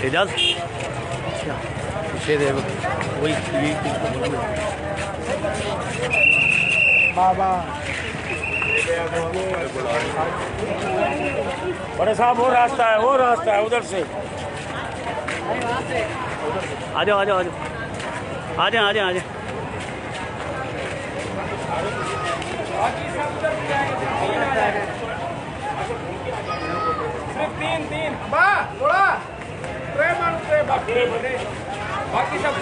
एजाज पीछे देखो वही ये बाबा बड़े साहब वो रास्ता है उधर से। आ जाओ आ जाओ आ जाओ आ जाओ आ जाओ आ जाओ। तीन बा थोड़ा बाकी सब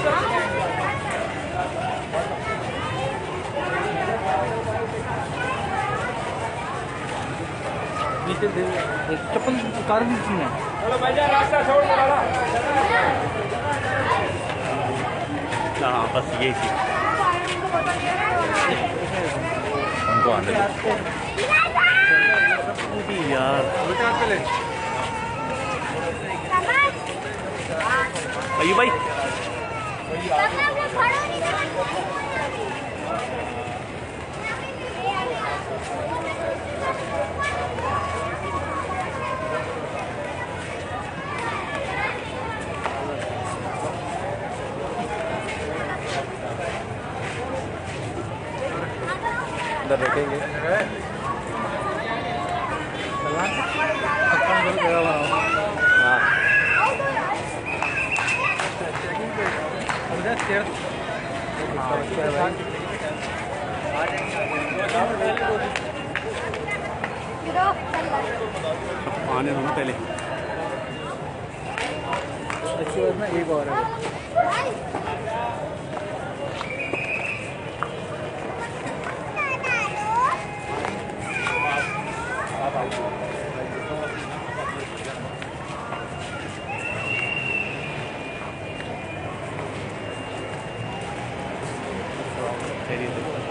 चप्पल कार में। चलो भैया रास्ता छोड़ दो। हाँ बस ये थी उनको आने यार अय्यूब भाई अंदर रखेंगे। आने दो ना पहले। एक और है।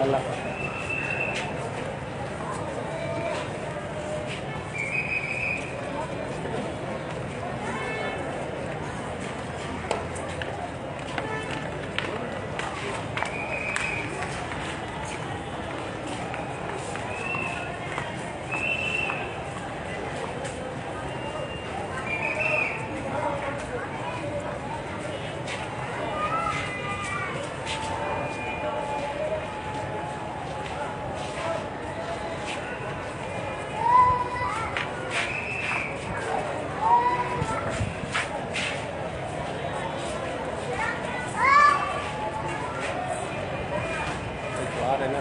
अल्लाह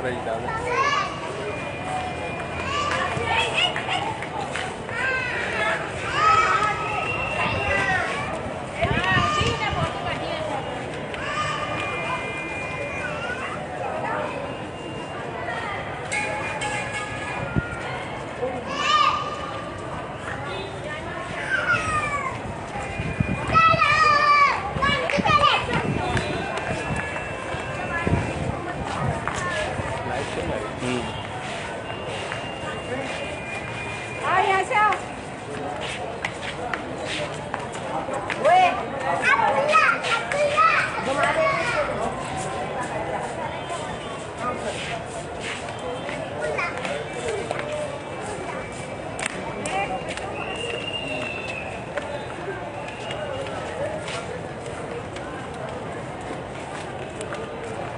रही डाल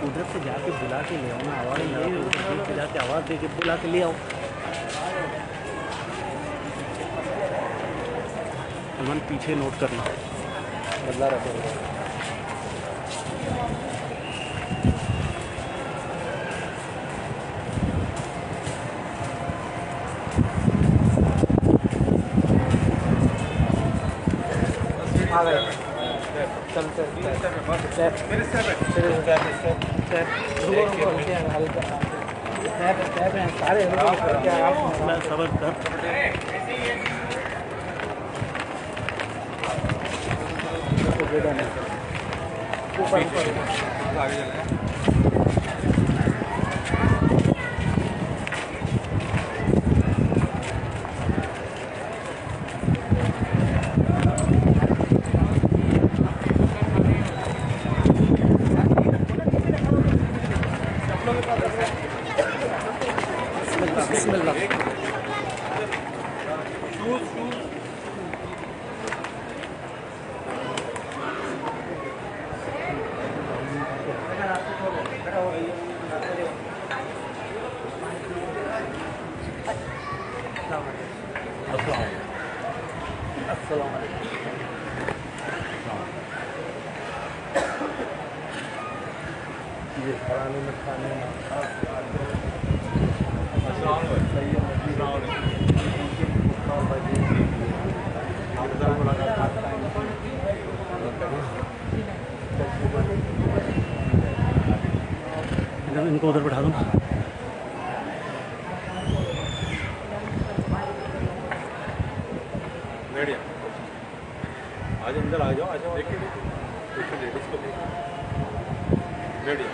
उधर से जाके बुला के ले आओ ना। आवाज़ उधर से जाके आवाज़ दे के बुला के ले आओ। मन पीछे नोट करना बदला रखेगा। आ गए चल चल मेरे सारे सबर कर। ऊपर बिस्मिल्लाह। ये खाने में खाने में इनको उधर बैठा दूँ। आज अंदर आ जाओ, देखिए लेडीज को रेडी।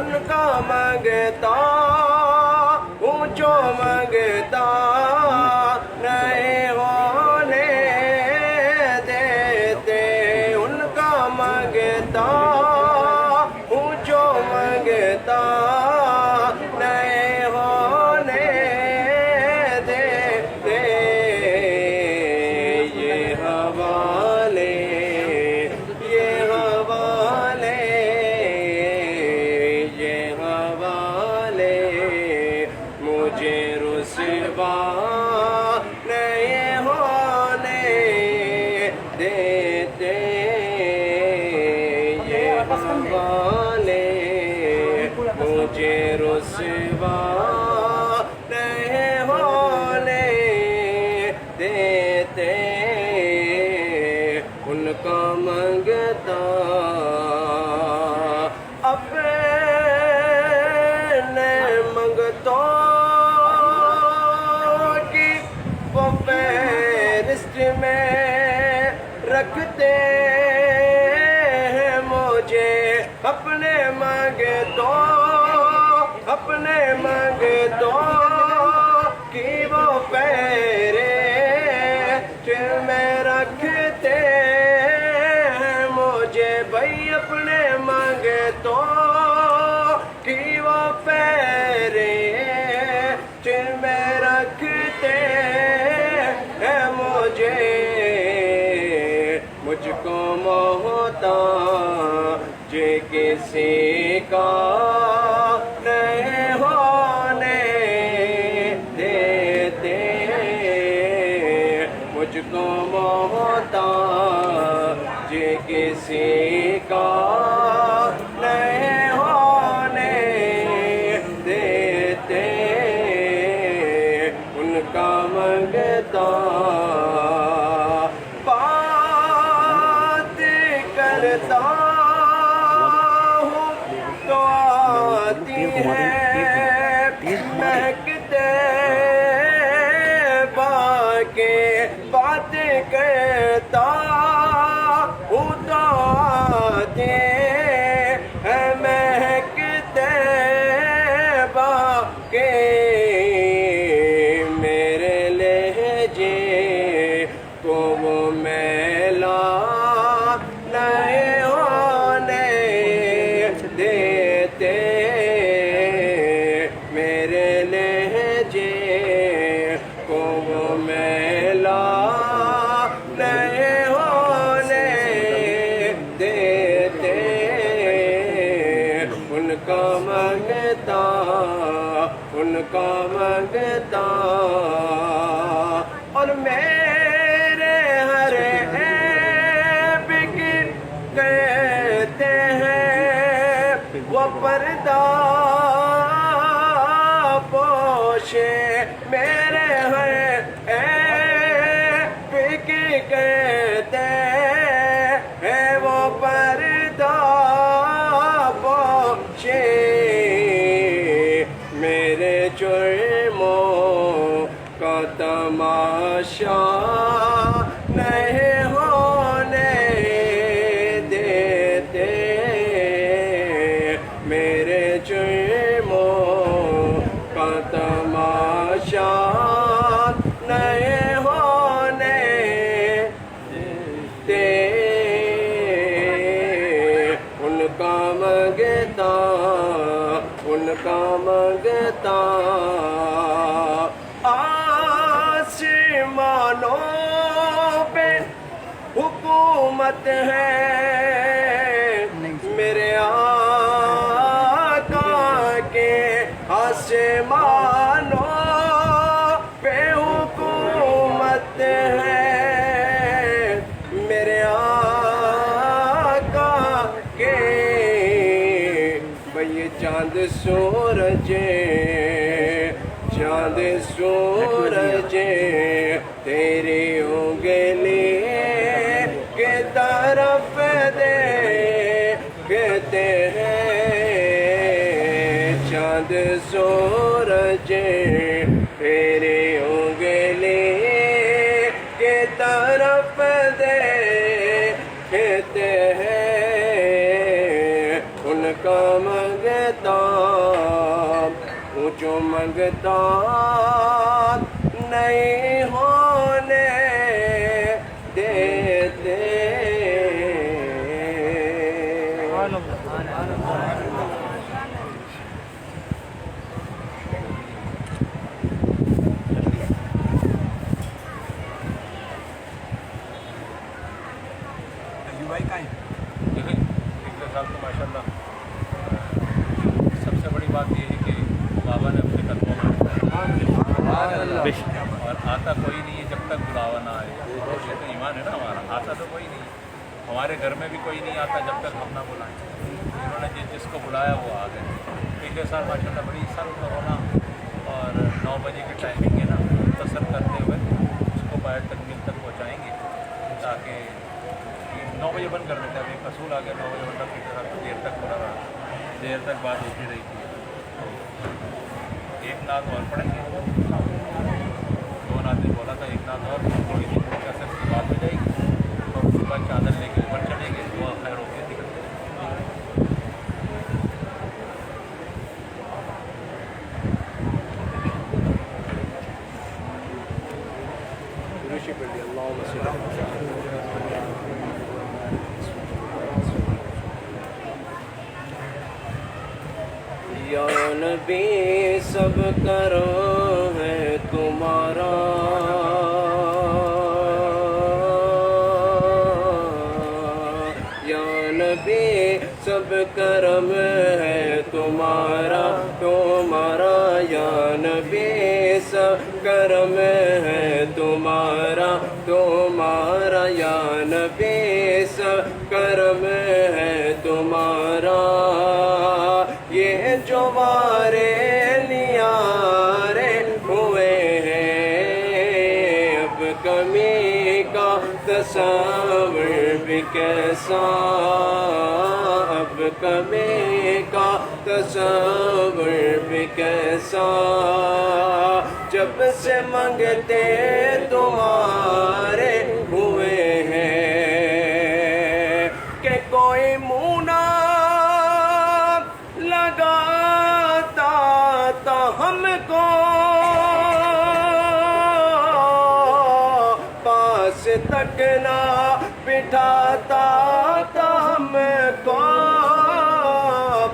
उनका मंगता ऊंचो मंगता नहीं होने देते। उनका मंगता ऊंचो मंगता नहीं होने देते। ये हवाले मुझे रुसवा नहीं होने देते। ये हवाले मुझे रुसवा नहीं होने देते। उनका मंगता अपने मंगतों किसी का नहीं होने देते, मुझको मोहताज किसी का नहीं होने देते, उनका मंगता बात करता हूँ तो आती है महकते बाके, बात करता हूँ तो आती है महकते बाके, मेरे लहजे को वो मैला नहीं होने देते, मेरे लहजे को वो मैला नहीं होने देते, उनका मंगता, उनका मंगता। और मेरे हर ऐब की कहते हैं वो पर्दा पोशे, मेरे हर ऐब की कहते हैं वो पर्दा पोशे, मेरे जुर्मों का तमाशा नहीं होने देते, मेरे जुर्मों का तमाशा नहीं होने देते, उनका मंगता, उनका मंगता। आसमानों पे हुकूमत है मेरे आका के, आसमानों पे हुकूमत है मेरे आका के, भई चांद सूरज, चांद सूरज तेरी उंगली के तरफ देखते हैं, चांद सूरज तेरी उंगली के तरफ देखते हैं, उनका मंगता जो मंगता नहीं होने देते। पिछले साल तो माशाल्लाह सबसे बड़ी बात ये है कि बाबा ने अपने कदमों में और आता कोई नहीं है जब तक बुलावा ना आए, ये तो ईमान है ना हमारा। आता तो कोई नहीं, हमारे घर में भी कोई नहीं आता जब तक हम ना बुलाएं। इन्होंने जिसको बुलाया वो आ गए। पिछले साल माशाल्लाह बड़ी सख्त कोरोना और 9 बजे की टाइमिंग है ना, मुख्तसर करते हुए उसको बाहर तकमील तक पहुँचाएँगे ताकि 9 बजे बंद कर देते हैं। अभी कसूल आ गया 9 बजे बंद कर देर तक बुला रहा, देर तक बात होती रही थी। एक नात और पढ़ेंगे, 2 नात ने बोला था, एक नात और थोड़ी सी कसर की बात हो जाएगी और उसके बाद चादर लेके ऊपर चढ़ेंगे, दुआ खैर होकर निकलते हैं। या नबी सब करो है तुम्हारा, या नबी सब करो तुम्हारा तुम्हारा या नबी सब करम है तुम्हारा तुम्हारा या नबी सब करम है तुम्हारा। ये जो वारे नियारे हुए हैं अब कमी का तस्वर भी कैसा, अब कमी का तस्वर भी कैसा। जब से मंगते तुम्हारे हुए हैं कि कोई मुँह ना लगाता था हमको, पास तक ना बिठाता था हमको,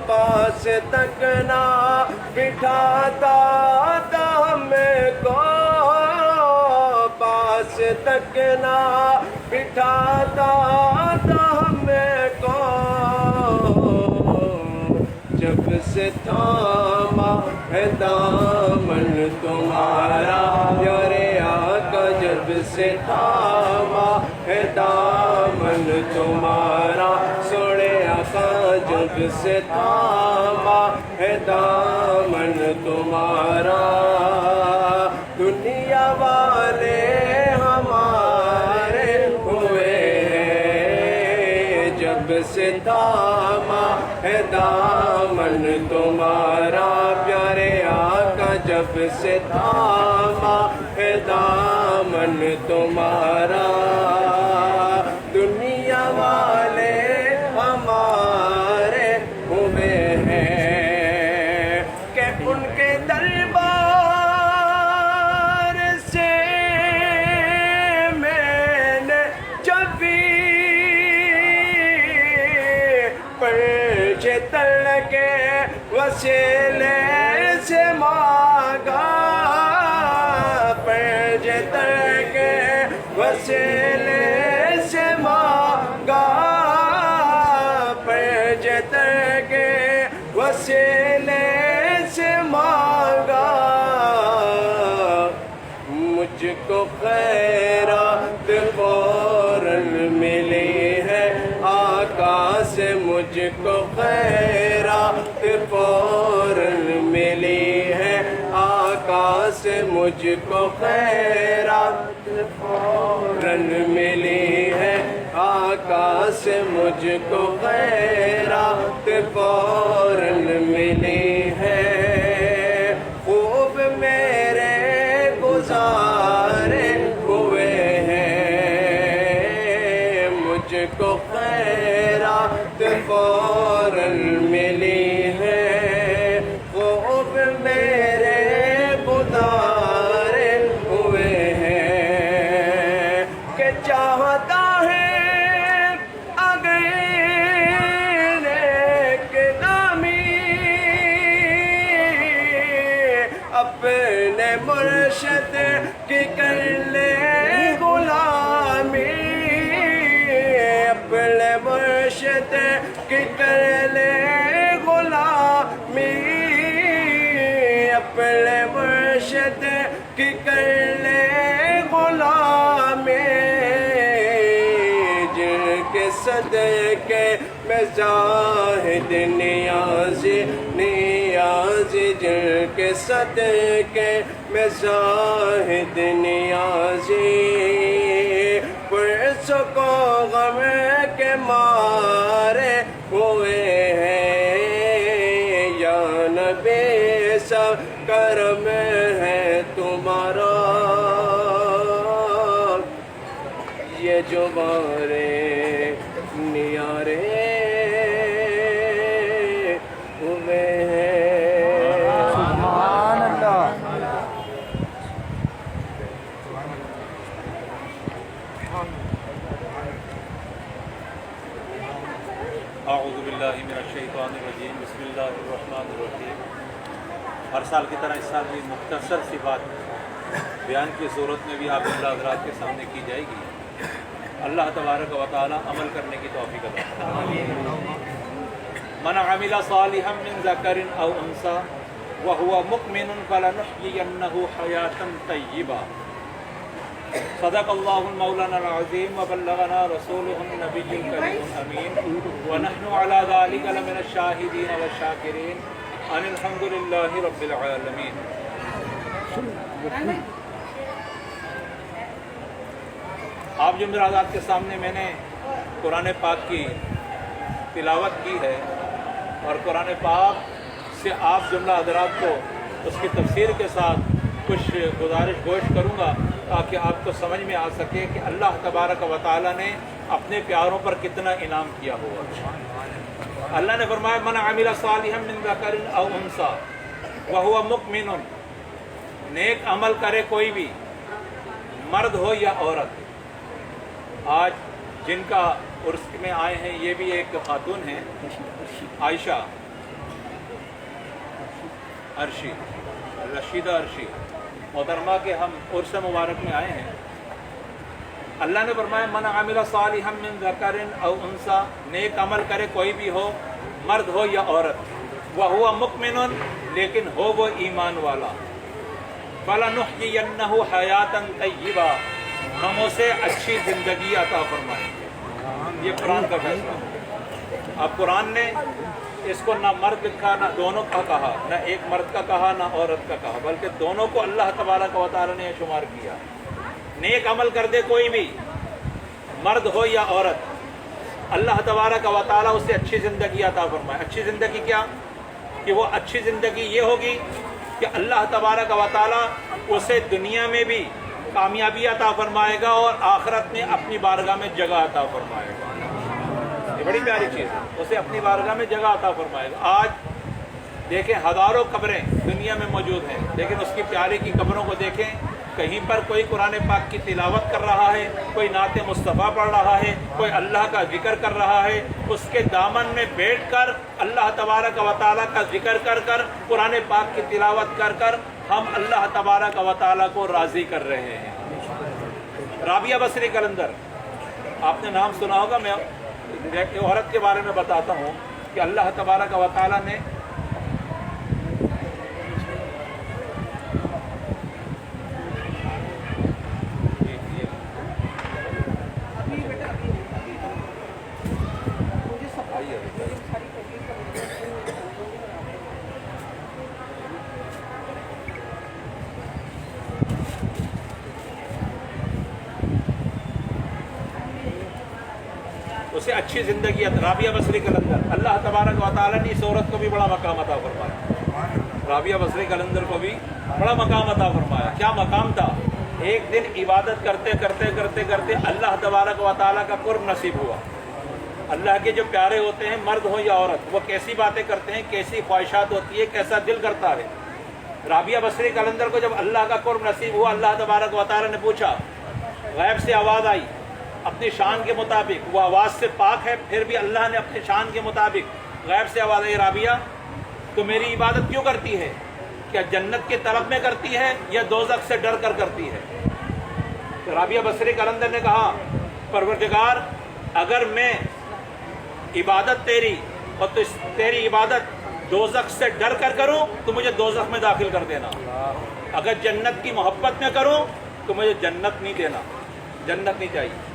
पास तक ना बिठाता था हमको, पास तक ना बिठाता था हमको। जब से थामा है दामन तुम्हारा प्यारे आका, जब से थामा है दामन तुम्हारा सोने आका, जब से थामा है दामन तुम्हारा। दुनिया वाले हमारे हुए हैं जब से थामा है दामन तुम्हारा प्यारे आका, जब से थामा है दामन तुम्हारा। दुनिया वाले हमारे हुए हैं कि उनके दरबार से मैंने जब भी पर्चे तल के वसीले से मांगा, पर्चे तल के वसीले से मांगा, पर्चे तल के वसीले से मांगा। मुझको खैरात फौरन मिली है आका से, मुझको खैरात फौरन मिली है आका से, मुझको खैरात फौरन मिली है आका से, मुझको खैरात फौरन मिली है। खूब मेरे गुजारे हुए हैं मुझको खैरात फौरन मिली है। खूब मेरे गुजारे हुए हैं कि चाहता है अपने मुर्शिद की कर ले गुलामी, अपने मुर्शिद की कर ले गुलामी, अपने मुर्शिद की कर ले गुलामी। जिनके सदके में जाहिद नियाज़ी नियाज़ी, जिनके सदके में जाहिद नियाज़ी, पुरसों को गम के मारे हुए हैं। या नबी सब करम है तुम्हारा, ये जो बारे नियारे हुए हैं। सुभान अल्लाह। आऊज़ु बिल्लाहि मिनश शैतानिर रजीम, बिस्मिल्लाहिर्रहमानिर्रहीम। हर साल की तरह इस साल भी मुख्तसर सी बात बयान की सूरत में भी आप हज़रात के सामने की जाएगी। अल्लाह तबारक व तआला अमल करने की तौफीक अता फरमाए। मन अमिला सालिहम मिन ज़करिन औ उन्सा व हुवा मुमिनुन फलनुह्यियन्नहु हयातन तय्यिबा। सदक़ल्लाहुल मौलाना अज़ीम व बल्लगना रसूलुहुन नबियुल करीमुल अमीन व नहनु अला ज़ालिका लमिनश शाहिदीन व शाकिरीन अनिल हम्दुलिल्लाहि रब्बिल आलमीन। आप जुमरात के सामने मैंने कुरान पाक की तिलावत की है और कुरान पाक से आप जुमला हज़रात को उसकी तफसीर के साथ कुछ गुजारिश गोश करूँगा ताकि आपको समझ में आ सके कि अल्लाह तबारक व तआला ने अपने प्यारों पर कितना इनाम किया हुआ। अल्लाह ने फरमाया मन अमिला सालिहम मिन ज़करिन औ उन्सा व हुवा मुमिनुन, नेक अमल करे कोई भी, मर्द हो या औरत। आज जिनका उर्स में आए हैं ये भी एक खातून हैं, आयशा अर्शी, रशीदा अर्शी मोहतरमा के हम उर्स मुबारक में आए हैं। अल्लाह ने फरमाया मन आमिला सालिहम मिन ज़करिन औ उन्सा, नेक अमल करे कोई भी हो, मर्द हो या औरत, वह हुआ मुमिनुन, लेकिन हो वो ईमान वाला, फलनुह्यियन्नहु हयातन तय्यिबा, हम उसे अच्छी ज़िंदगी अता फरमाएंगे। ये कुरान का फैसला। अब कुरान ने इसको ना मर्द का ना दोनों का कहा, ना एक मर्द का कहा ना औरत का कहा, बल्कि दोनों को अल्लाह तबारक व तआला ने शुमार किया। नेक अमल कर दे कोई भी, मर्द हो या औरत, अल्लाह तबारक व तआला उसे अच्छी ज़िंदगी अता फरमाए। अच्छी ज़िंदगी क्या? कि वो अच्छी ज़िंदगी ये होगी कि अल्लाह तबारक व तआला उसे दुनिया में भी कामयाबी अता फरमाएगा और आखिरत में अपनी बारगाह में जगह अता फरमाएगा। ये बड़ी प्यारी चीज़ है, उसे अपनी बारगाह में जगह अता फरमाएगा। आज देखें हज़ारों कब्रें दुनिया में मौजूद हैं, लेकिन उसकी प्यारे की कब्रों को देखें, कहीं पर कोई कुरान पाक की तिलावत कर रहा है, कोई नाते मुस्तफ़ा पढ़ रहा है, कोई अल्लाह का जिक्र कर रहा है, उसके दामन में बैठकर अल्लाह तबारक व तआला का जिक्र कर कर, कुरान पाक की तिलावत कर कर हम अल्लाह तबारक व तआला को राज़ी कर रहे हैं। राबिया बसरी कलंदर, आपने नाम सुना होगा। मैं एक औरत के बारे में बताता हूँ कि अल्लाह तबारक व तआला ने उसे अच्छी ज़िंदगी। राबिया बसरी कलंदर, अल्लाह तबारक व तआला ने इस औरत को भी बड़ा मकाम अता फरमाया। राबिया बसरी कलंदर को भी बड़ा मकाम अता फरमाया। क्या मकाम था? एक दिन इबादत करते करते करते करते अल्लाह तबारक व तआला का कुर्ब नसीब हुआ। अल्लाह के जो प्यारे होते हैं, मर्द हो या औरत, वो कैसी बातें करते हैं, कैसी ख्वाहिशात होती है, कैसा दिल करता है। राबिया बसरी कलंदर को जब अल्लाह का कुर्ब नसीब हुआ, अल्लाह तबारक व तआला ने पूछा, गैब से आवाज़ आई अपनी शान के मुताबिक, वो आवाज़ से पाक है, फिर भी अल्लाह ने अपनी शान के मुताबिक गैब से आवाज़ आई, राबिया तो मेरी इबादत क्यों करती है? क्या जन्नत के तलब में करती है या दोज़ख से डर कर करती है? तो राबिया बसरी कलंदर ने कहा, परवरदिगार अगर मैं इबादत तेरी और तो तेरी इबादत दोज़ख से डर कर करूं तो मुझे दोज़ख में दाखिल कर देना, अगर जन्नत की मोहब्बत में करूं तो मुझे जन्नत नहीं देना, जन्नत नहीं चाहिए।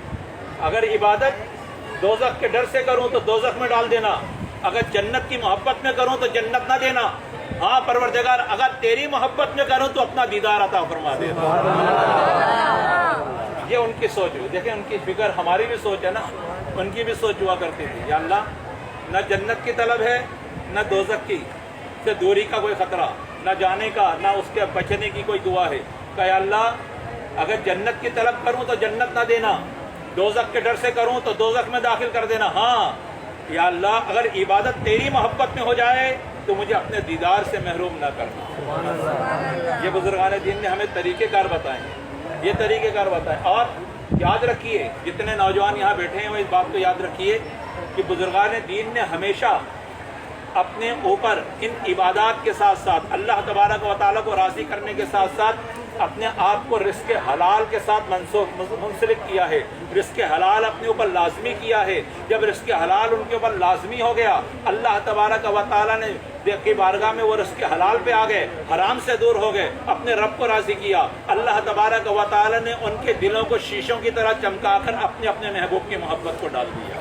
अगर इबादत दोज़ख के डर से करूं तो दोज़ख में डाल देना, अगर जन्नत की मोहब्बत में करूं तो जन्नत ना देना। हाँ परवरदिगार अगर तेरी मोहब्बत में करूं तो अपना दीदार अता फरमा देना। ये उनकी सोच हुई। देखें उनकी फिक्र, हमारी भी सोच है ना, उनकी भी सोच हुआ करती थी, या अल्लाह न जन्नत की तलब है न दोज़ख की से दूरी का कोई ख़तरा, न जाने का न उसके बचने की कोई दुआ है। क्या अल्लाह अगर जन्नत की तलब करूं तो जन्नत ना देना, दोज़ख के डर से करूं तो दोज़ख में दाखिल कर देना। हाँ या अल्लाह अगर इबादत तेरी मोहब्बत में हो जाए तो मुझे अपने दीदार से महरूम ना करना। ये बुजुर्गान दीन ने हमें तरीक़ेकार बताए, ये तरीक़ेकार बताए। और याद रखिए, जितने नौजवान यहाँ बैठे हैं वो इस बात को याद रखिए कि बुजुर्गान दीन ने हमेशा अपने ऊपर इन इबादत के साथ साथ अल्लाह तबारक व तआला को राज़ी करने के साथ साथ अपने आप को रिस्क हलाल के साथ मुंसलिक किया है, रिस्क हलाल अपने ऊपर लाजमी किया है। जब रिस्क हलाल उनके ऊपर लाजमी हो गया, अल्लाह तबारक व तआला ने की बारगाह में वो रिस्क हलाल पे आ गए, हराम से दूर हो गए, अपने रब को राजी किया। अल्लाह तबारक व तआला ने उनके दिलों को शीशों की तरह चमकाकर अपने अपने महबूब की मोहब्बत को डाल दिया।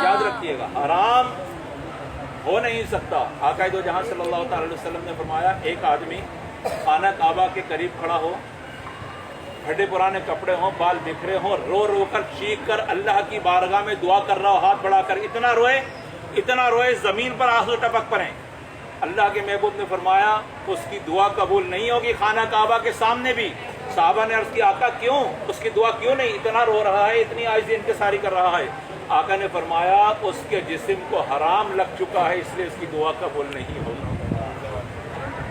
याद रखिएगा, हराम हो नहीं सकता। आका दो जहां सल्लल्लाहु अलैहि वसल्लम ने फरमाया, एक आदमी खाना काबा के करीब खड़ा हो, फटे पुराने कपड़े हों, बाल बिखरे हों, रो रो कर चीख कर अल्लाह की बारगाह में दुआ कर रहा हो, हाथ बढ़ाकर इतना रोए जमीन पर आंसू टपक पड़े। अल्लाह के महबूब ने फरमाया उसकी दुआ कबूल नहीं होगी खाना काबा के सामने भी। साहबा ने अर्ज किया, आका क्यों, उसकी दुआ क्यों नहीं, इतना रो रहा है, इतनी आजिज़ी इंकिसारी कर रहा है। आका ने फरमाया उसके जिस्म को हराम लग चुका है, इसलिए उसकी दुआ कबूल नहीं होगी।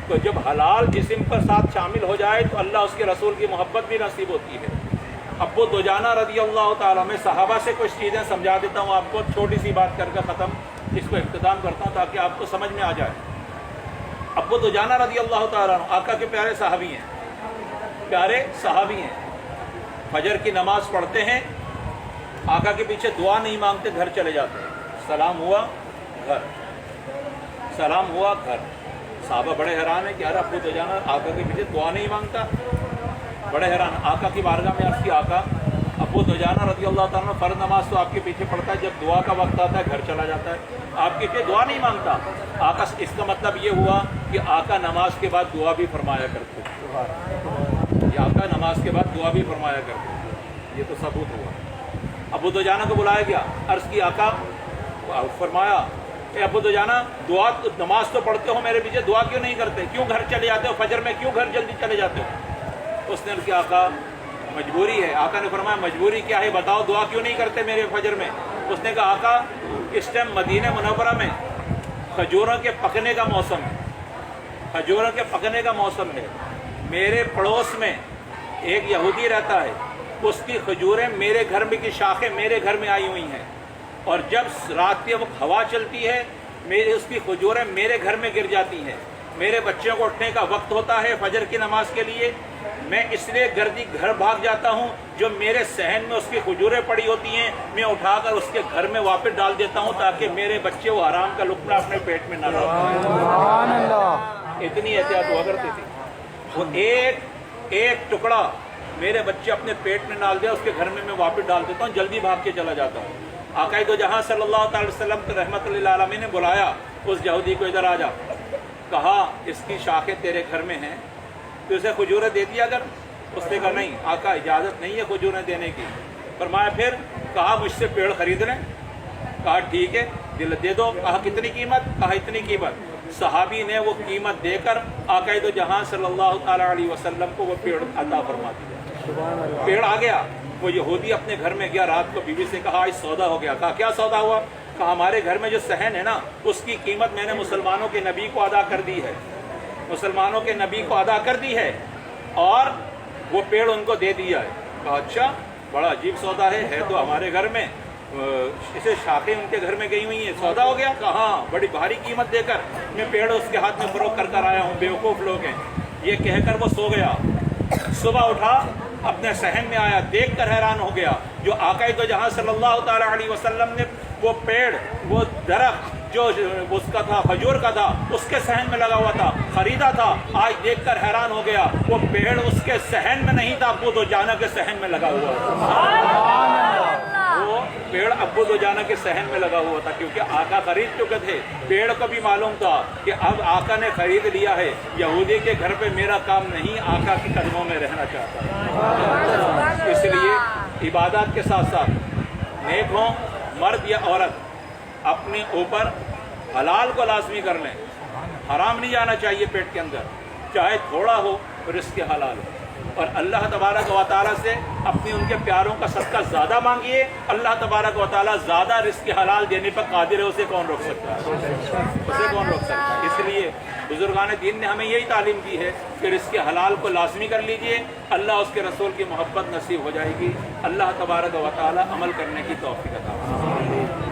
तो जब हलाल जिस्म पर साथ शामिल हो जाए तो अल्लाह उसके रसूल की मोहब्बत भी नसीब होती है। अब्बू दुजाना रज़ी अल्लाह ताला, मैं सहाबा से कुछ चीज़ें समझा देता हूँ आपको, छोटी सी बात करके ख़त्म इसको इख्तिताम करता हूँ ताकि आपको समझ में आ जाए। अब्बू दुजाना रज़ी अल्लाह ताला आका के प्यारे सहाबी हैं, प्यारे सहाबी हैं। फजर की नमाज पढ़ते हैं, आका के पीछे दुआ नहीं मांगते, घर चले जाते हैं। सलाम हुआ घर, सलाम हुआ घर। साहबा बड़े हैरान है कि यार अब्बू दुजाना आका के पीछे दुआ नहीं मांगता, बड़े हैरान। आका की बारगाह में अर्ज़ की, आका अब्बू दुजाना रज़ी अल्लाह ताला फ़र्ज़ नमाज तो आपके पीछे पढ़ता है, जब दुआ का वक्त आता है घर चला जाता है, आपके पीछे दुआ नहीं मांगता। आका, इसका मतलब ये हुआ कि आका नमाज के बाद दुआ भी फरमाया करते, आका नमाज के बाद दुआ भी फरमाया करते, ये तो सबूत हुआ। अब्बू दुजाना को बुलाया गया, अर्ज़ की, आका फरमाया, अब्बू दुजाना दुआ नमाज तो पढ़ते हो, मेरे पीछे दुआ क्यों नहीं करते, क्यों घर चले जाते हो, फजर में क्यों घर जल्दी चले जाते हो। उसने अर्ज़ किया, आका मजबूरी है। आका ने फरमाया, मजबूरी क्या है बताओ, दुआ क्यों नहीं करते मेरे फजर में। उसने कहा, आका इस टाइम मदीना मुनव्वरा में खजूरों के पकने का मौसम है, खजूरों के पकने का मौसम है। मेरे पड़ोस में एक यहूदी रहता है, उसकी खजूरें मेरे घर में की शाखें मेरे घर में आई हुई हैं, और जब रात के वक्त हवा चलती है मेरी उसकी खजूरें मेरे घर में गिर जाती हैं। मेरे बच्चों को उठने का वक्त होता है फजर की नमाज के लिए, मैं इसलिए गर्दी घर भाग जाता हूँ, जो मेरे सहन में उसकी खजूरें पड़ी होती हैं मैं उठाकर उसके घर में वापस डाल देता हूँ, ताकि मेरे बच्चे वो हराम का लुक्मा अपने पेट में न रखें। इतनी एहतियात हुआ करती थी। वो एक टुकड़ा मेरे बच्चे अपने पेट में डाल दिया, उसके घर में मैं वापस डाल देता हूँ, जल्दी भाग के चला जाता हूँ। आका दो जहां सल्लल्लाहु अलैहि वसल्लम रहमतुल्लिल आलमीन ने बुलाया उस यहूदी को, इधर आ जा। कहा, इसकी शाखें तेरे घर में हैं, तो उसे खजूरें दे दिया अगर। उसने कहा, नहीं आका इजाज़त नहीं है खजूरें देने की। फरमाया फिर, कहा मुझसे पेड़ खरीद लें। कहा ठीक है दिल दे दो। कहा कितनी कीमत, कहा इतनी कीमत। सहाबी ने वो कीमत देकर आका दो जहां सल्लल्लाहु अलैहि वसल्लम को वो पेड़ अता फरमा दिया। पेड़ आ गया। वो यहूदी अपने घर में गया, रात को बीवी से कहा आज सौदा हो गया। कहा क्या सौदा हुआ। कहा हमारे घर में जो सहन है ना, उसकी कीमत मैंने मुसलमानों के नबी को अदा कर दी है, मुसलमानों के नबी को अदा कर दी है, और वो पेड़ उनको दे दिया है। कहा अच्छा, बड़ा अजीब सौदा है तो हमारे घर में, इसे शाखें उनके घर में गई हुई हैं, सौदा हो गया। कहा बड़ी भारी कीमत देकर मैं पेड़ उसके हाथ में फरोख्त कर आया हूँ, बेवकूफ़ लोग हैं। ये कहकर वो सो गया। सुबह उठा, अपने सहन में आया, देखकर हैरान हो गया, जो आका तो जहाँ सल्लल्लाहु अलैहि वसल्लम ने वो पेड़, वो दरख्त जो उसका था, खजूर का था, उसके सहन में लगा हुआ था, खरीदा था, आज देखकर हैरान हो गया, वो पेड़ उसके सहन में नहीं था, अब्बू दुजाना के सहन में लगा हुआ था। वो पेड़ अब्बू दुजाना के सहन में लगा हुआ था, क्योंकि आका खरीद चुके थे। पेड़ को भी मालूम था कि अब आका ने खरीद लिया है, यहूदी के घर पे मेरा काम नहीं, आका के कदमों में रहना चाहता। इसलिए इबादत के साथ साथ नेक हों, मर्द या औरत अपने ऊपर हलाल को लाजमी कर लें। हराम नहीं जाना चाहिए पेट के अंदर, चाहे थोड़ा हो, रिस्क हलाल हो। और अल्लाह तबारक व तआला से अपनी उनके प्यारों का सदका ज़्यादा मांगिए। अल्लाह तबारक व तआला ज़्यादा रिस्क हलाल देने पर कादिर है, उसे कौन रोक सकता है, उसे कौन रोक सकता है। इसलिए बुजुर्गान दीन ने हमें यही तालीम दी है कि रिस्क हलाल को लाजमी कर लीजिए, अल्लाह उसके रसूल की मोहब्बत नसीब हो जाएगी। अल्लाह तबारक व तआला अमल करने की तौफीक अता फरमाए।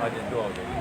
आज दो हो गई।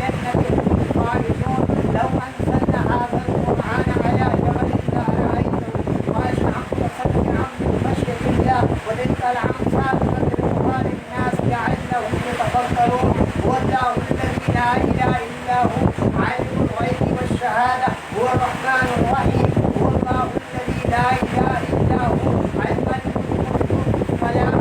جنة خالدون لو أنزلنا هذا القرآن على جبل لرأيته خاشعا متصدعا من خشية الله وتلك الأمثال نضربها للناس لعلهم يتفكرون هو الله الذي لا إله إلا هو عالم الغيب والشهادة هو الرحمن الرحيم هو الله الذي لا إله إلا هو الملك القدوس السلام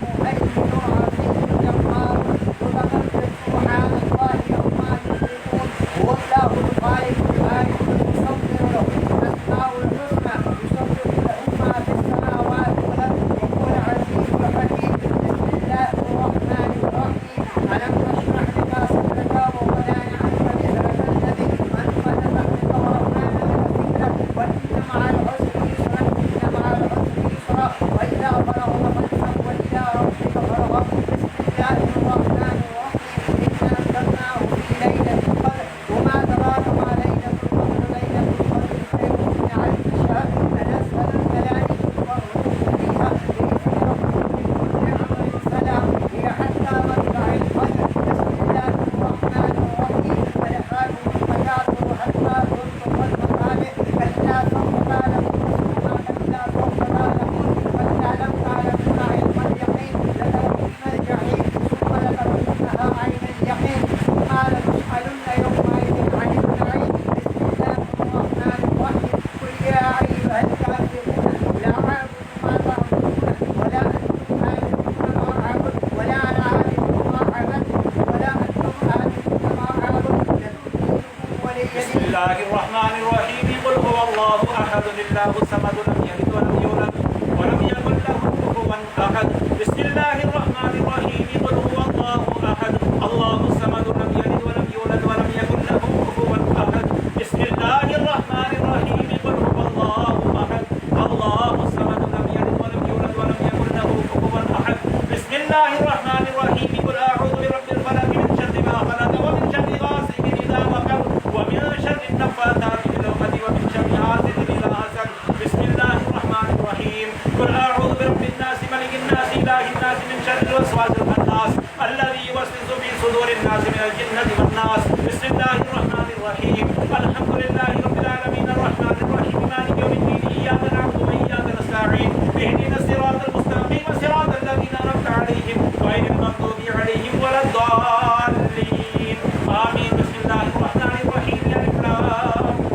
المهيمن العزيز الجبار متقدم سبحان الله عما يشركون هو الله الخالق البارئ المصور له الأسماء الحسنى يسبح له ما في السماوات والأرض وهو العزيز الحكيم بسم الله الرحمن الرحيم ألم نشرح لك صدرك ووضعنا عنك وزرك الذي أنقض ظهرك ورفعنا لك ذكرك وإن مع العسر يسرا إن مع العسر يسرا وإذا فرغت فانصب وإلى ربك فارغب بسم الله الرحمن الرحيم إنا أنزلناه في ليلة القدر وما أدراك ما ليلة القدر ليلة القدر خير من ألف شهر تنزل الملائكة والروح فيها بإذن ربهم من كل أمر سلام هي حتى مطلع الفجر بسم الله الرحمن الرحيم فلهاكم التكاثر حتى زرتم المقابر كلا سوف تعلمون ثم كلا سوف تعلمون كلا لم تعلمون علم اليقين لترون الجحيم ثم لترونها عين اليقين ثم لتسألن يومئذ عن النعيم بسم الله الرحمن الرحيم قل يا أيها الكافرون لا أعبد ما تعبدون ولا أنتم عابدون ما أعبد ولا أنا عابد ما عبدتم ولا أنتم عابدون ما أعبد لكم دينكم ولي بسم دين. الله الرحمن الرحيم قل هو الله احد الله الصمد لم يلد ولم يولد ولم يكن له كفوا احد بسم الله الرحمن الرحيم قل هو الله احد الله الصمد لم يلد ولم يولد ولم يكن له كفوا احد بسم الله الرحمن الرحيم قل هو الله احد الله الصمد لم يلد ولم يولد ولم يكن له كفوا احد بسم الله الرحمن الرحيم قل اعوذ برب الفلق من شر ما خلق ومن شر غاسق اذا وقب ومن شر النفاثات في العقد ومن شر حاسد اذا حسد بسم الله الرحمن الرحيم قل اعوذ برب الناس ملك الناس اله الناس من شر الوسواس الخناس الذي يوسوس في صدور الناس من الجنه والناس بسم الله الرحمن الرحيم الحمد لله رب العالمين الرحمن الرحيم مالك يوم الدين اياك نعبد واياك نستعين اهدنا الصراط المستقيم صراط الذين انعمت عليهم غير المغضوب عليهم ولا الضالين امين بسم الله الرحمن الرحيم الف لام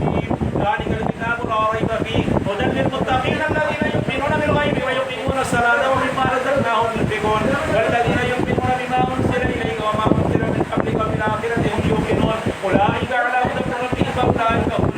ميم ذلك الكتاب لا ريب فيه هدى للمتقين الذين يؤمنون بالغيب ويقيمون الصلاه ومما رزقناهم ينفقون والذين يؤمنون بما انزل اليك وما انزل من قبلك وبالاخره هم يوقنون اولئك على هدى من ربهم واولئك هم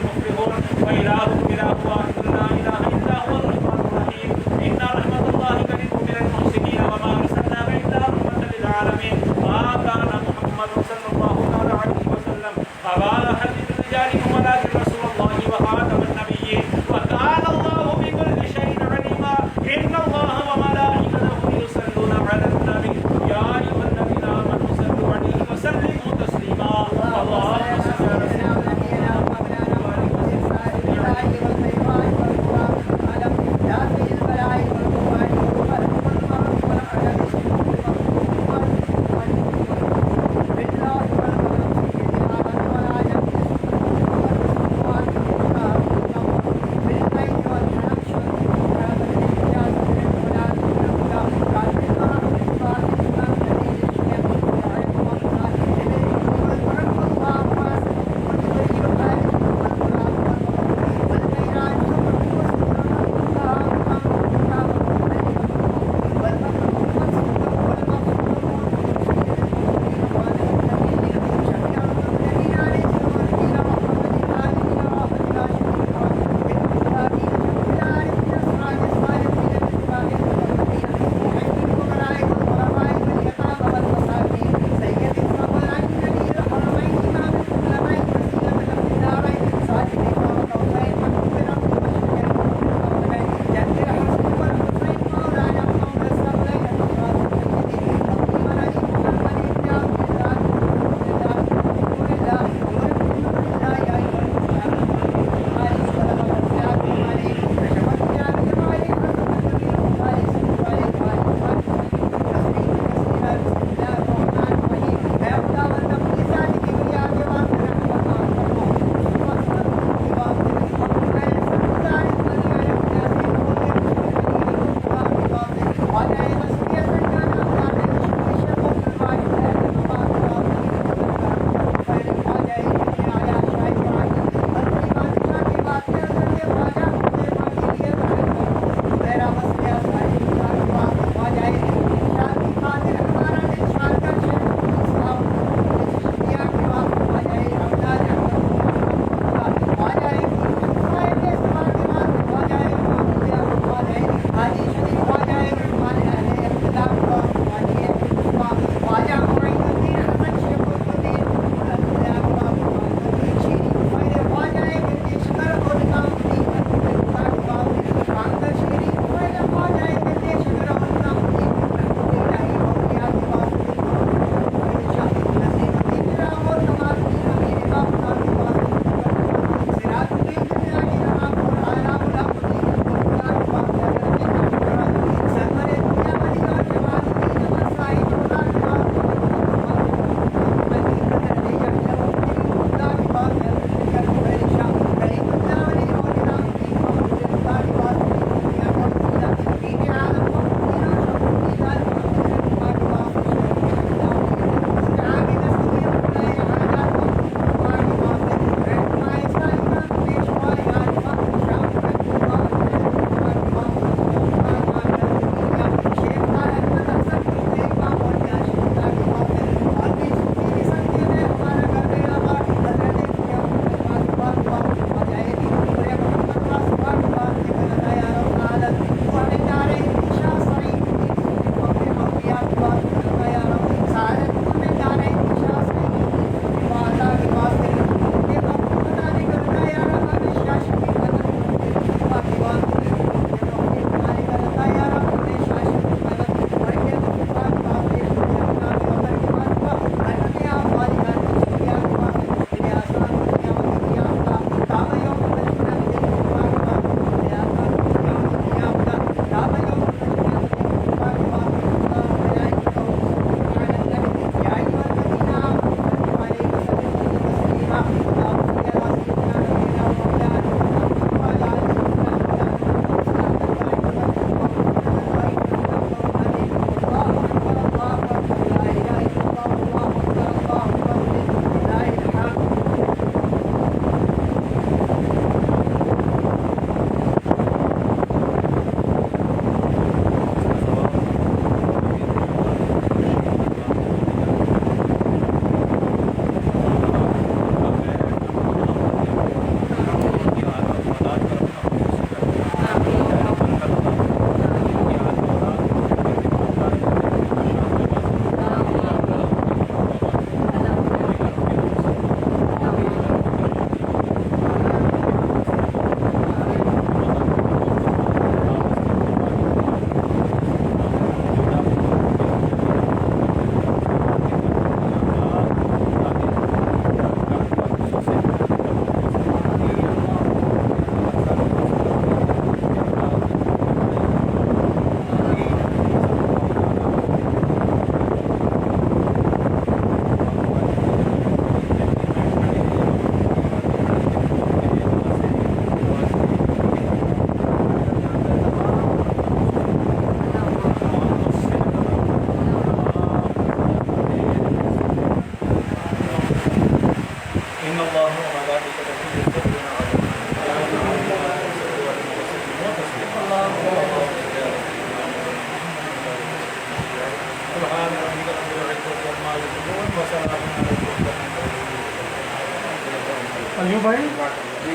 अयूब भाई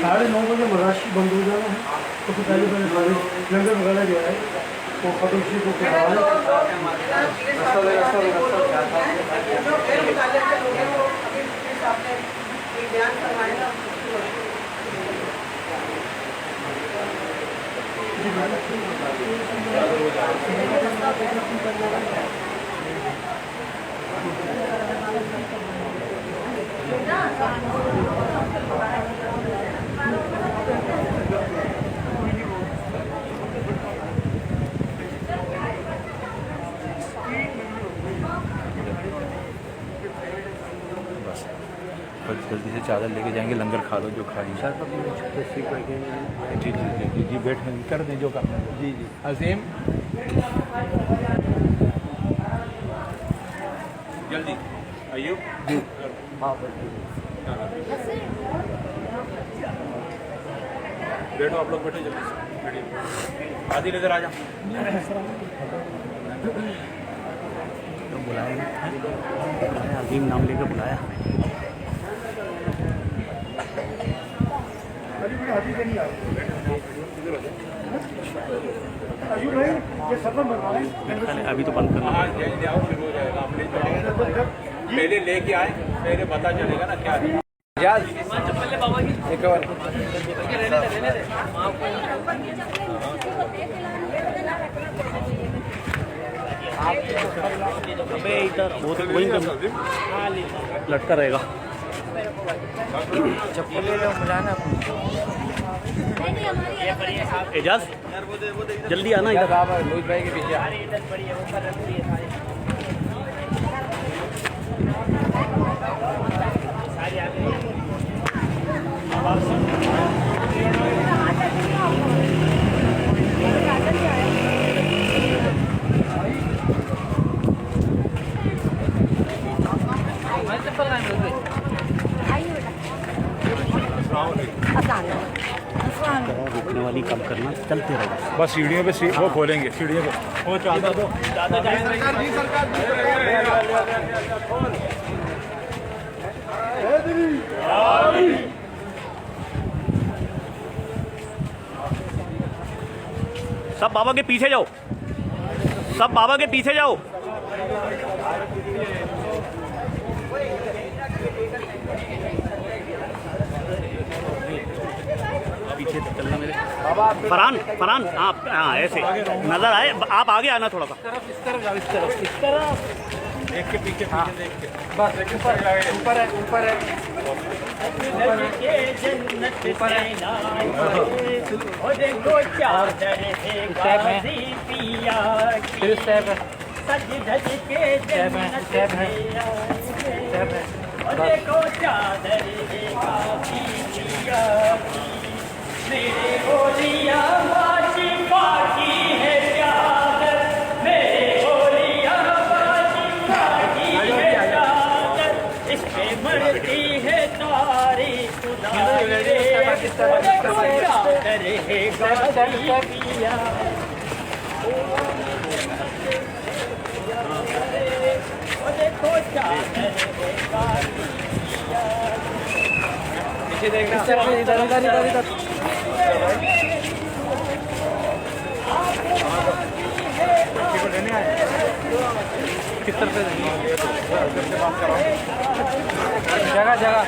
9:30 बजे मराशी बंद हो जाना है तो फिर पहले लंगर वगैरह जो है वो खत्म सी को जल्दी से चादर लेके जाएंगे, लंगर खा लो जो खाएंगे। जी जी जी जी बैठ कर दें जो काम है। जी जी अजीम जल्दी अयूब। हाँ बैठो आप लोग, बैठो जल्दी से, बैठिए। आदि इधर आ जाओ। तो बुलाया ना, अजीम नाम लेकर बुलाया। अभी तो बंद करना। हाँ जल्दी आओ, शुरू हो जाएगा। आप ले जाओ, पहले लेके आए, पहले पता चलेगा ना क्या है। अबे इधर वो तो वहीं लटका रहेगा। एजाज जल्दी आना इधर। मोहित भाई के पीछे रुकने वाली कम करना, चलते रहेगा। बस सीढ़ियों पे वो खोलेंगे, सीढ़ियों पे वो चाहता तो सब बाबा के पीछे जाओ, सब बाबा के पीछे जाओ। पीछे चलना मेरे। फरहान फरहान आप हाँ ऐसे नजर आए, आप आगे आना थोड़ा सा। इस तरफ देख के पीछे पीछे देख के बस ऊपर है ऊपर है मेरे होलिया बाजी बाकी है चादर, मेरे होलिया बाजी बाकी है चादर, इस पे मरती है तारी खुदाई रे, देखो चादर है गाजी पिया, देखो चादर है गाजी पिया। पीछे देखना इधर इधर इधर इधर लेने आए किस तरफ से जगह जगह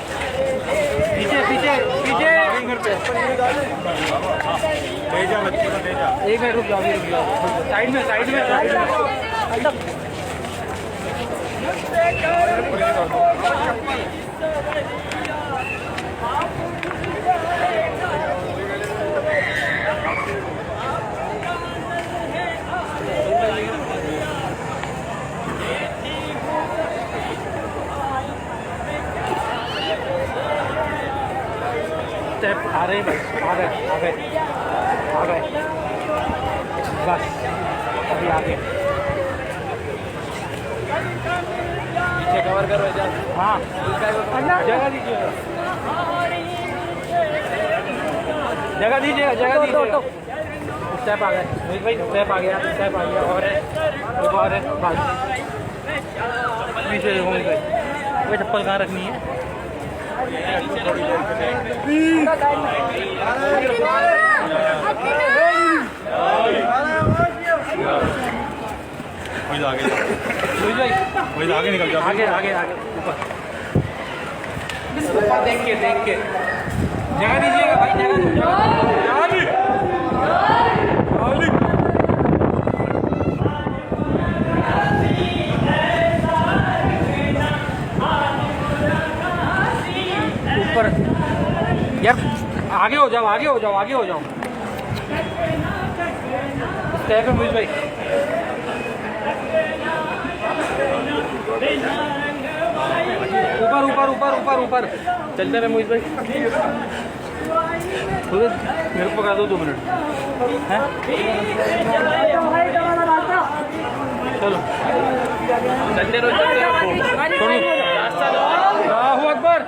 पीछे पीछे पीछे ले जा बच्चे को, ले जा। एक मिनट रुक जाओ, अभी रुक जाओ। साइड में साइड में साइड में स्टेप आ रहे बस, आ गए आ गए आ गए बस, अभी आगे पीछे कवर करो इधर। हाँ जगह दीजिए, जगह दीजिएगा, जगह दीजिएगा। स्टेप आ गए मोहित भाई, स्टेप आ गया, स्टेप आ गया। और है बस पीछे मोहित भाई। वो चप्पल कहाँ रखनी है? वही आगे निकल जाओ, आगे आगे आगे ऊपर ऊपर देख के जगह दीजिएगा भाई, जगह ऊपर यार, आगे हो जाओ आगे हो जाओ आगे हो जाओ। स्टेप है मुझ भाई, ऊपर ऊपर ऊपर ऊपर ऊपर चलते रहे मुझ भाई। मेरे को पका दो 2 मिनट हैं, चलो चलते रहो। अल्लाहू अकबर।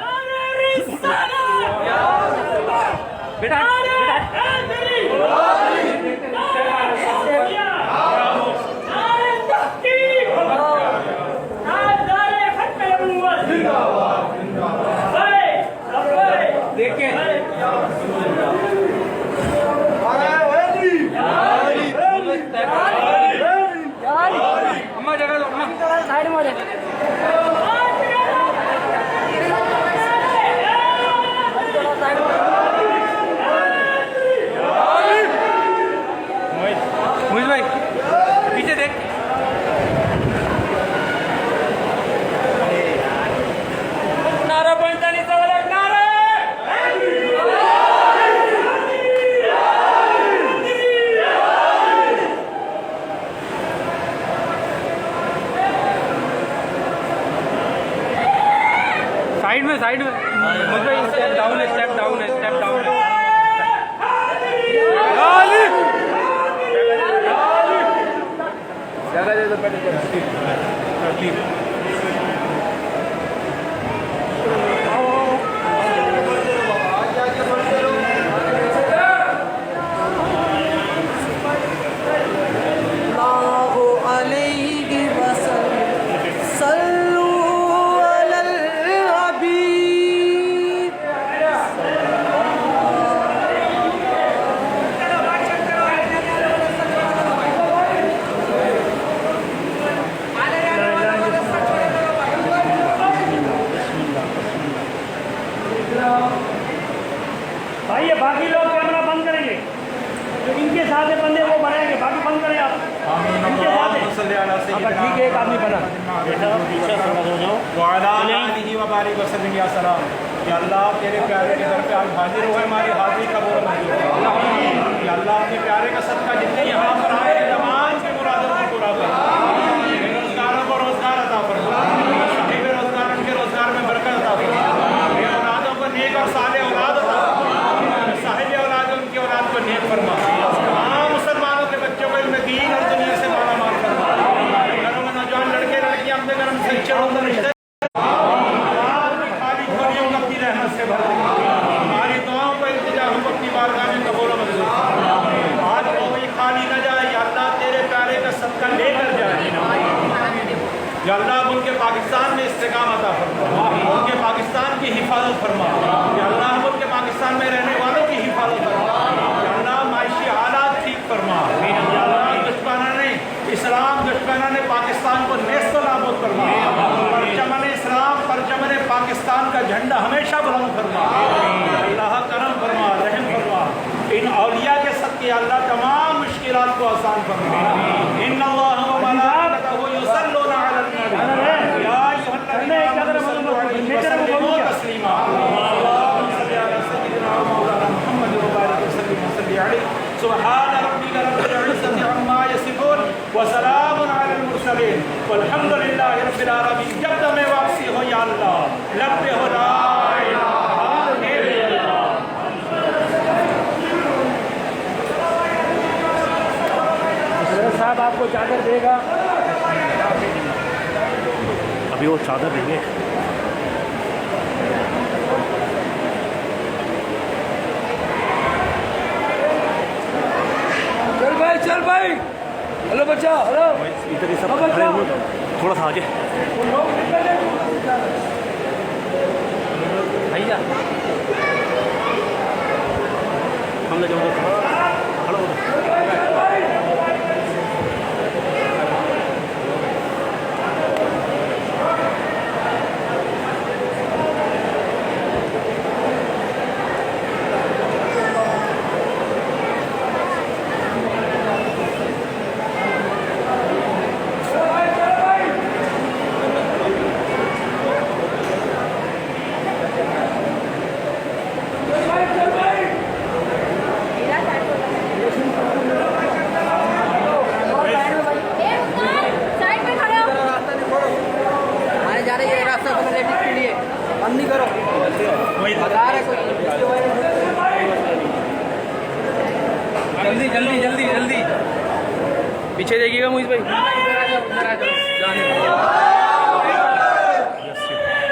बेटा अम्मा जगह दो अम्मा साइड में मोहित भाई पीछे देख नारा 45 वाला नारा साइड में मोहित भाई स्टेप डाउन है स्टेप डाउन है स्टेप डाउन है ज़्यादा ज़्यादा पहले भाई ये बाकी लोग कैमरा बंद करेंगे जो इनके साथ है बंदे वो बनाएंगे बाकी बंद करें आप इनके साथ है ठीक है एक आदमी बना अल्लाह तेरे प्यारे के दर पे आज हाजिर हुए हमारी हाजिरी कबूल मंजूर अल्लाह अपने प्यारे का सदका जितने यहाँ पर आए तमाम की मुरादों को पूरा कर बेरोजगारों को रोजगार अता फरमा बेरोजगार उनके रोजगार में बरकत अता फरमा औलादों को नेक और साले औलाद अता फरमा साहिब औलाद उनकी औलाद को नेक फरमा तमाम मुसलमानों के बच्चों को इल्म दीन और दुनिया से माला माल फरमा घरों में नौजवान लड़के लड़कियां अपने घर में सच्चे होकर रिश्ते हमारी दुआओं को इल्तिजा हम अपनी बारगाह में कबूल मंजूर आज कोई खाली न जाए या अल्लाह तेरे प्यारे का सदका लेकर जाए या अल्लाह मुल्क पाकिस्तान में इस्तेकाम अता फरमा मुल्क पाकिस्तान की हिफाजत फरमा या अल्लाह मुल्क पाकिस्तान में रहने वालों की हिफाजत फरमा या अल्लाह मायशी हालात ठीक फरमा या अल्लाह दुश्मनाने इस्लाम दुश्मनाने पाकिस्तान को नेस्त नाबूद फरमा परचमन इस्लाम परचमन पाकिस्तान का झंडा हमेशा बुलंद फरमा अल्लाह करम फरमा रहम फरमा इन औलिया के सदके अल्लाह तमाम मुश्किलात को आसान फरमा इन्नल्लाह व मलाइकतहु युसल्लूना अलन नबी या अय्युहल्लज़ीना आमनू सल्लु अलैहि तस्लीमा अल्लाहुम्मा सल्लि अला सय्यिदिना व मौलाना मुहम्मद व बारिक वसल्लिम व सल्लि अलैहि सुब्हान रब्बिका रब्बिल इज्जति अम्मा यसिफून व सलामुन अलल मुरसलीन वल्हम्दुलिल्लाहि रब्बिल आलमीन जब तक वापसी हो या अल्लाह लब्बे हो ला इलाहा इल्लल्लाह साहब आपको चादर देगा अभी वो चादर देंगे चल भाई हेलो बच्चा हेलो इधर ही सब खड़े हुए थोड़ा सा आगे भैया हम लोग खड़ा हो जल्दी जल्दी जल्दी जल्दी पीछे देखिएगा मोहित भाई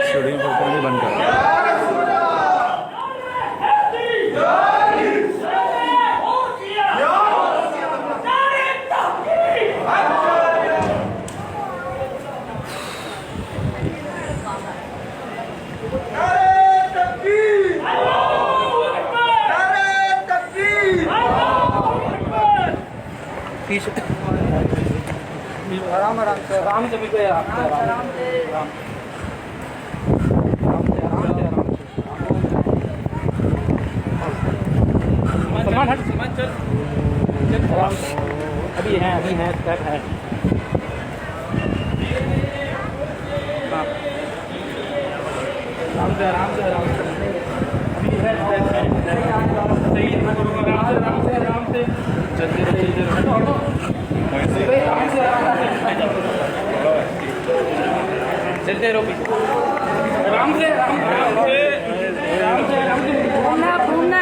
सीढ़ियों पर बंद कर बीच आराम आराम से बिल्कुल आराम से सलमान हट सलमान चल अभी है स्टेप है आराम से अभी है स्टेप है सही आराम से चलते रहो आराम से घूमना